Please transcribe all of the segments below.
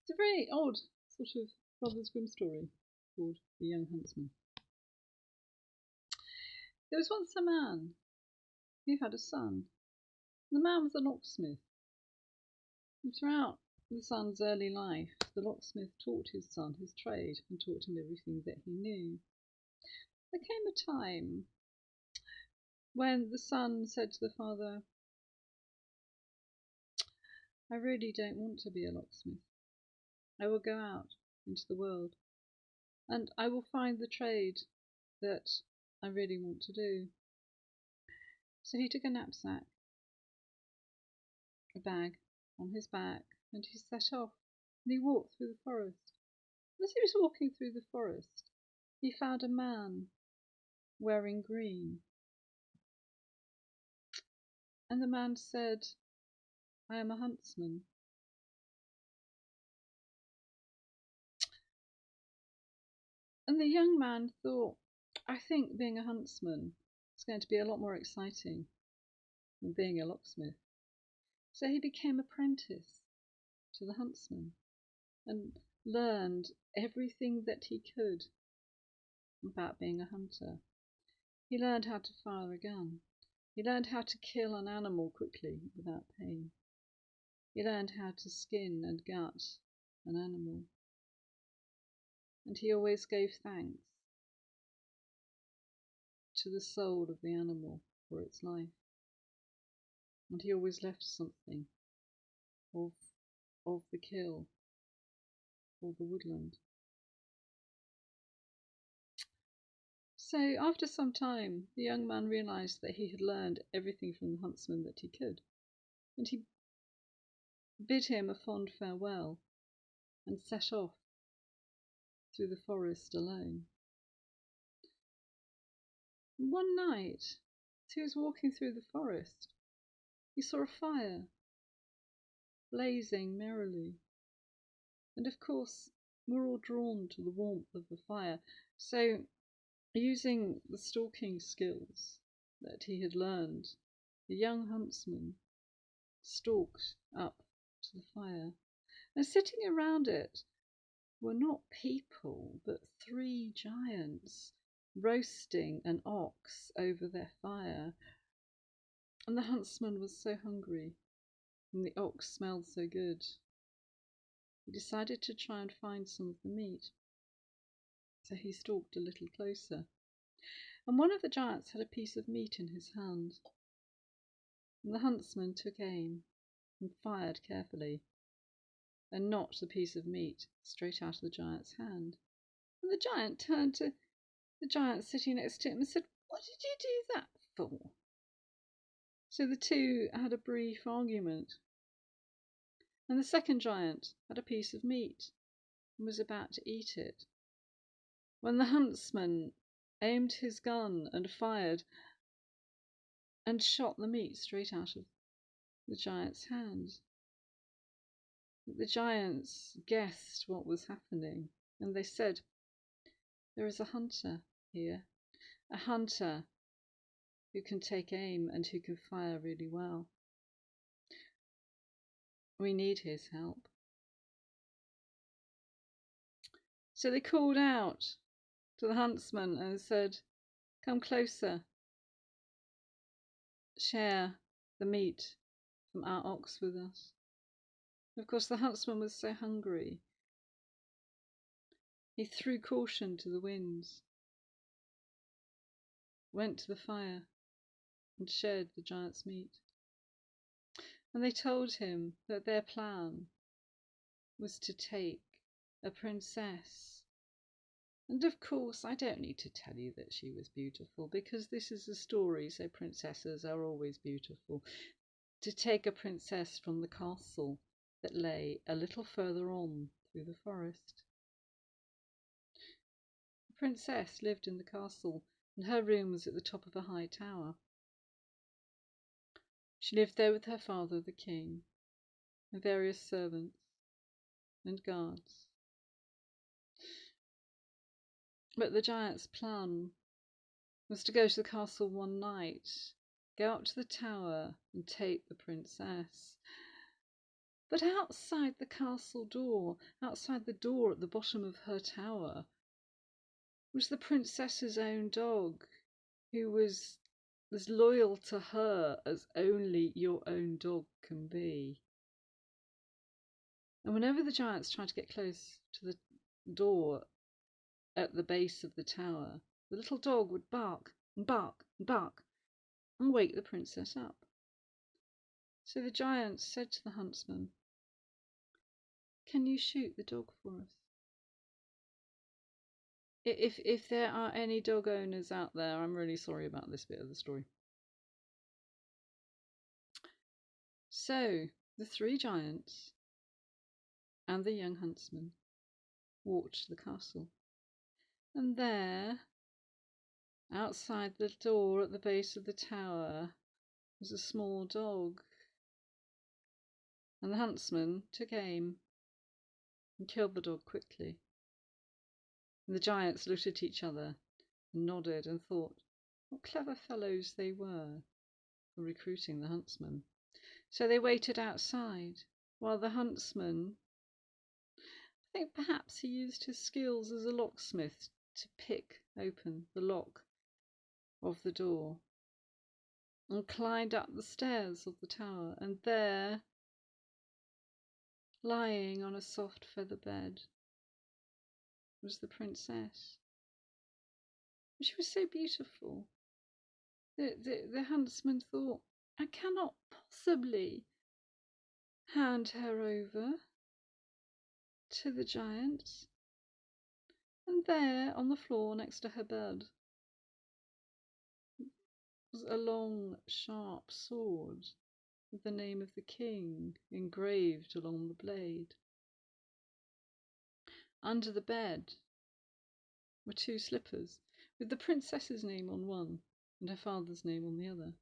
It's a very odd sort of Brothers Grimm story called The Young Huntsman. There was once a man who had a son. The man was a locksmith. And throughout the son's early life, the locksmith taught his son his trade and taught him everything that he knew. There came a time when the son said to the father, "I really don't want to be a locksmith. I will go out into the world and I will find the trade that I really want to do." So he took a knapsack, a bag on his back, and he set off, and he walked through the forest. As he was walking through the forest, he found a man wearing green. And the man said, "I am a huntsman." And the young man thought, "I think being a huntsman is going to be a lot more exciting than being a locksmith." So he became apprentice to the huntsman and learned everything that he could about being a hunter. He learned how to fire a gun. He learned how to kill an animal quickly without pain. He learned how to skin and gut an animal. And he always gave thanks to the soul of the animal for its life. And he always left something of the kill or the woodland. So after some time, the young man realised that he had learned everything from the huntsman that he could, and he bid him a fond farewell and set off through the forest alone. One night, as he was walking through the forest, he saw a fire blazing merrily, and of course we're all drawn to the warmth of the fire. So, using the stalking skills that he had learned, the young huntsman stalked up to the fire, and sitting around it were not people, but 3 giants roasting an ox over their fire. And the huntsman was so hungry, and the ox smelled so good, he decided to try and find some of the meat. So he stalked a little closer, and one of the giants had a piece of meat in his hand. And the huntsman took aim and fired carefully, and knocked the piece of meat straight out of the giant's hand. And the giant turned to the giant sitting next to him and said, "What did you do that for?" So the two had a brief argument, and the second giant had a piece of meat and was about to eat it, when the huntsman aimed his gun and fired and shot the meat straight out of the giant's hand. The giants guessed what was happening, and they said, "There is a hunter here, a hunter who can take aim and who can fire really well. We need his help." So they called out to the huntsman and said, "Come closer, share the meat from our ox with us." Of course, the huntsman was so hungry, he threw caution to the winds, went to the fire, and shared the giant's meat. And they told him that their plan was to take a princess. And of course, I don't need to tell you that she was beautiful, because this is a story, so princesses are always beautiful. To take a princess from the castle that lay a little further on through the forest. The princess lived in the castle, and her room was at the top of a high tower. She lived there with her father, the king, and various servants and guards. But the giant's plan was to go to the castle one night, go up to the tower and take the princess. But outside the castle door, outside the door at the bottom of her tower, was the princess's own dog, who was as loyal to her as only your own dog can be. And whenever the giants tried to get close to the door at the base of the tower, the little dog would bark and bark and bark and wake the princess up. So the giants said to the huntsman, "Can you shoot the dog for us?" If there are any dog owners out there, I'm really sorry about this bit of the story. So the three giants and the young huntsman walked to the castle. And there, outside the door at the base of the tower, was a small dog. And the huntsman took aim and killed the dog quickly. And the giants looked at each other and nodded and thought what clever fellows they were for recruiting the huntsman. So they waited outside while the huntsman, I think perhaps he used his skills as a locksmith to pick open the lock of the door, and climbed up the stairs of the tower, and there, lying on a soft feather bed, was the princess. She was so beautiful. The huntsman thought, I cannot possibly hand her over to the giants. And there, on the floor next to her bed, was a long, sharp sword with the name of the king engraved along the blade. Under the bed were two slippers with the princess's name on one and her father's name on the other.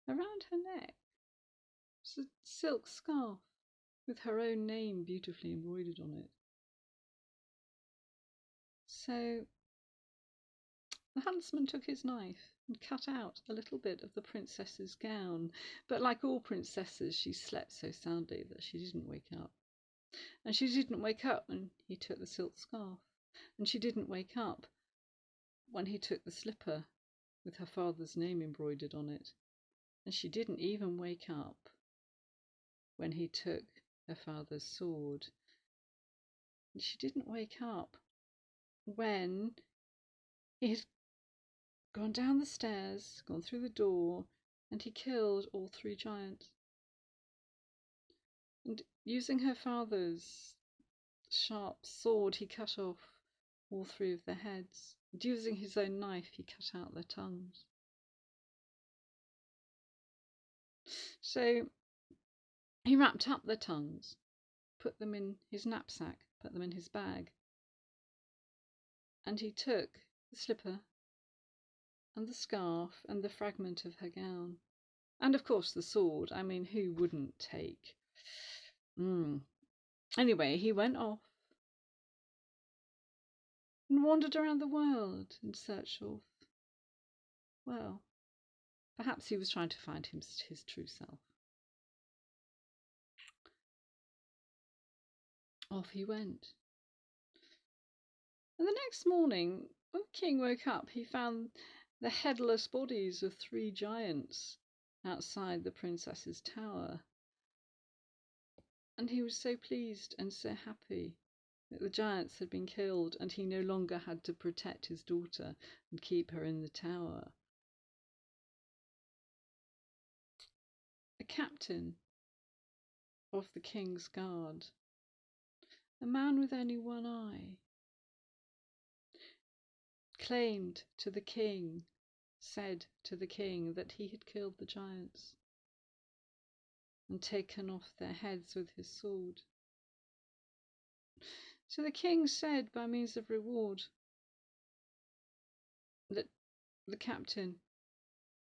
Around her neck was a silk scarf with her own name beautifully embroidered on it. So the huntsman took his knife and cut out a little bit of the princess's gown, but like all princesses, she slept so soundly that she didn't wake up. And she didn't wake up when he took the silk scarf, and she didn't wake up when he took the slipper with her father's name embroidered on it, and she didn't even wake up when he took her father's sword. And she didn't wake up when he had gone down the stairs, gone through the door, and he killed all three giants. And using her father's sharp sword, he cut off all three of their heads. And using his own knife, he cut out their tongues. So he wrapped up their tongues, put them in his knapsack, put them in his bag, and he took the slipper and the scarf and the fragment of her gown, and of course the sword. I mean, who wouldn't take? Anyway, he went off and wandered around the world in search of, well, perhaps he was trying to find his true self. Off he went. And the next morning, when the king woke up, he found the headless bodies of three giants outside the princess's tower. And he was so pleased and so happy that the giants had been killed and he no longer had to protect his daughter and keep her in the tower. A captain of the king's guard, a man with only one eye, claimed to the king, said to the king that he had killed the giants and taken off their heads with his sword. So the king said, by means of reward, that the captain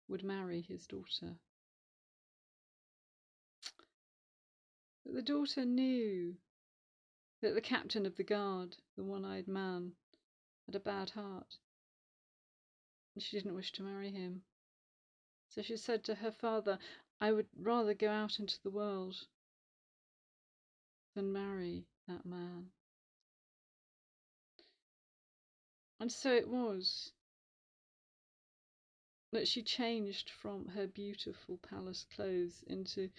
would marry his daughter. But the daughter knew that the captain of the guard, the one-eyed man, had a bad heart, and she didn't wish to marry him. So she said to her father, I would rather go out into the world than marry that man. And so it was that she changed from her beautiful palace clothes into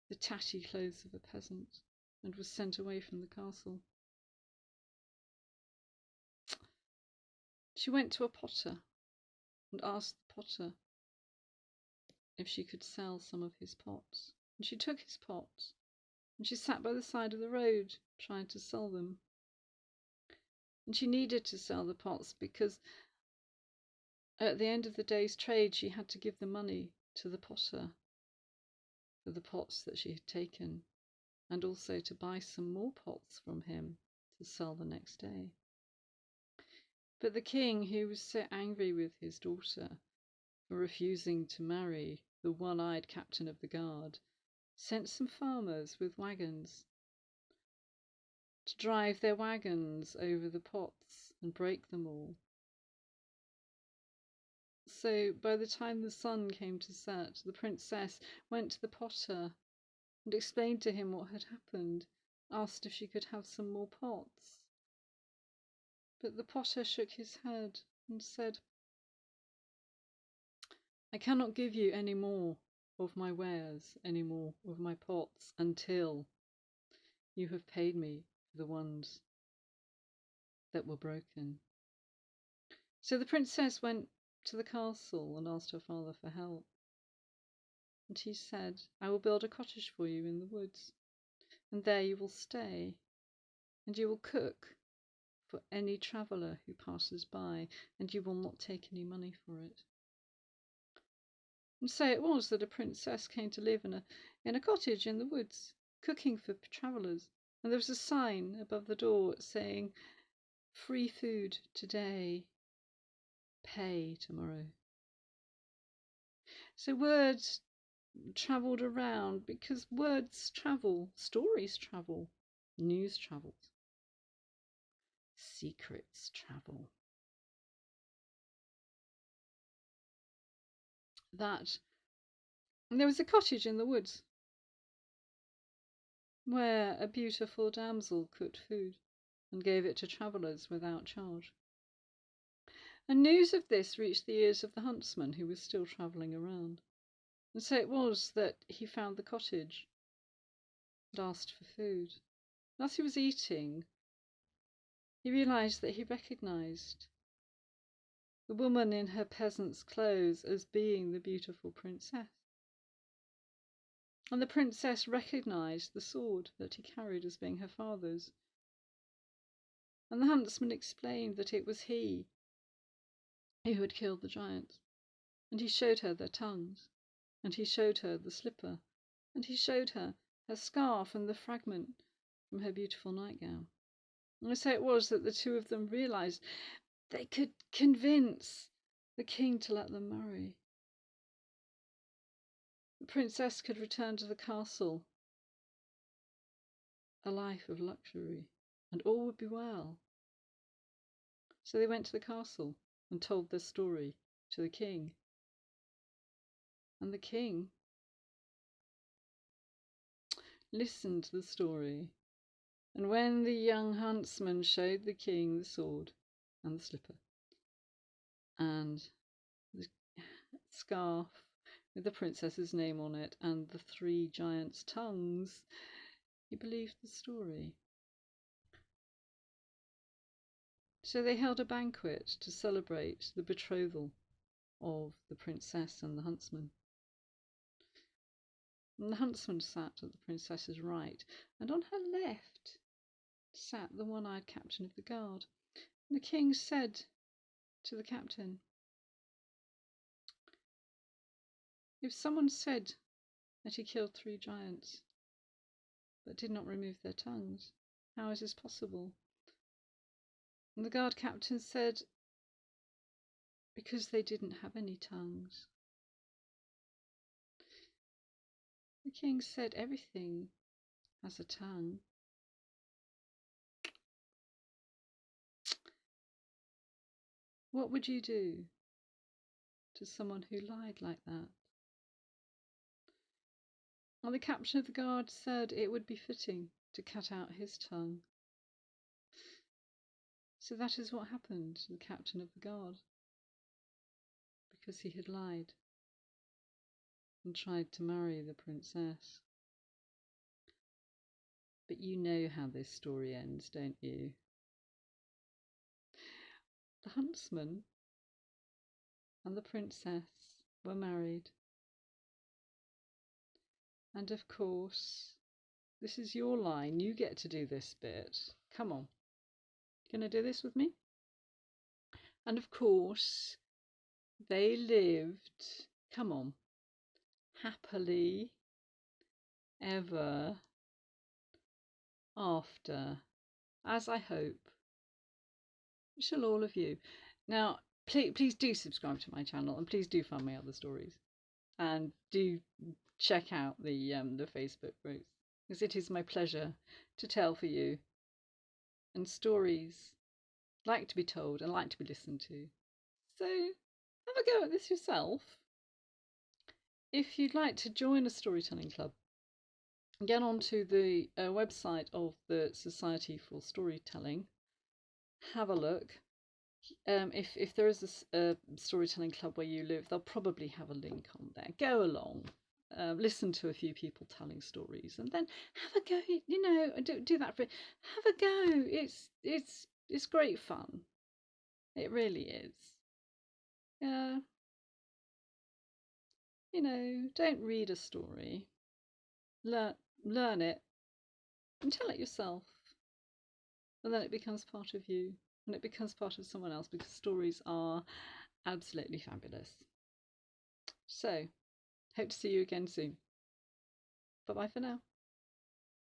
the tatty clothes of a peasant and was sent away from the castle. She went to a potter and asked the potter if she could sell some of his pots. And she took his pots and she sat by the side of the road trying to sell them. And she needed to sell the pots because at the end of the day's trade she had to give the money to the potter for the pots that she had taken, and also to buy some more pots from him to sell the next day. But the king, who was so angry with his daughter for refusing to marry the one-eyed captain of the guard, sent some farmers with wagons to drive their wagons over the pots and break them all. So by the time the sun came to set, the princess went to the potter and explained to him what had happened, asked if she could have some more pots. But the potter shook his head and said, "I cannot give you any more of my wares, any more of my pots, until you have paid me for the ones that were broken." So the princess went to the castle and asked her father for help. And he said, "I will build a cottage for you in the woods, and there you will stay, and you will cook for any traveller who passes by, and you will not take any money for it." And so it was that a princess came to live in a cottage in the woods, cooking for travellers. And there was a sign above the door saying, "Free food today, pay tomorrow." So words travelled around, because words travel, stories travel, news travels, secrets travel. And there was a cottage in the woods where a beautiful damsel cooked food and gave it to travellers without charge. And news of this reached the ears of the huntsman, who was still travelling around. And so it was that he found the cottage and asked for food. And as he was eating, he realised that he recognised the woman in her peasant's clothes as being the beautiful princess. And the princess recognised the sword that he carried as being her father's. And the huntsman explained that it was he who had killed the giants. And he showed her their tongues, and he showed her the slipper, and he showed her her scarf and the fragment from her beautiful nightgown. And so it was that the two of them realised they could convince the king to let them marry. The princess could return to the castle, a life of luxury, and all would be well. So they went to the castle and told their story to the king. And the king listened to the story. And when the young huntsman showed the king the sword and the slipper and the scarf with the princess's name on it and the three giants' tongues, he believed the story. So they held a banquet to celebrate the betrothal of the princess and the huntsman. And the huntsman sat at the princess's right, and on her left sat the one-eyed captain of the guard. And the king said to the captain, "If someone said that he killed 3 giants but did not remove their tongues, how is this possible?" And the guard captain said, "Because they didn't have any tongues." The king said, "Everything has a tongue." What would you do to someone who lied like that? And the captain of the guard said it would be fitting to cut out his tongue. So that is what happened to the captain of the guard, because he had lied and tried to marry the princess. But you know how this story ends, don't you? The huntsman and the princess were married. And of course, this is your line. You get to do this bit. Come on. Gonna do this with me? And of course, they lived, come on, happily ever after, as I hope shall all of you. Now, please do subscribe to my channel, and please do find my other stories, and do check out the Facebook groups, because it is my pleasure to tell for you, and stories like to be told and like to be listened to. So have a go at this yourself. If you'd like to join a storytelling club, get onto the website of the Society for Storytelling. Have a look. If there is a storytelling club where you live, they'll probably have a link on there. Go along, listen to a few people telling stories, and then have a go. You know, do that for. Have a go. It's great fun. It really is. Yeah. You know, don't read a story. Learn it and tell it yourself, and then it becomes part of you, and it becomes part of someone else, because stories are absolutely fabulous. So, hope to see you again soon. Bye bye for now.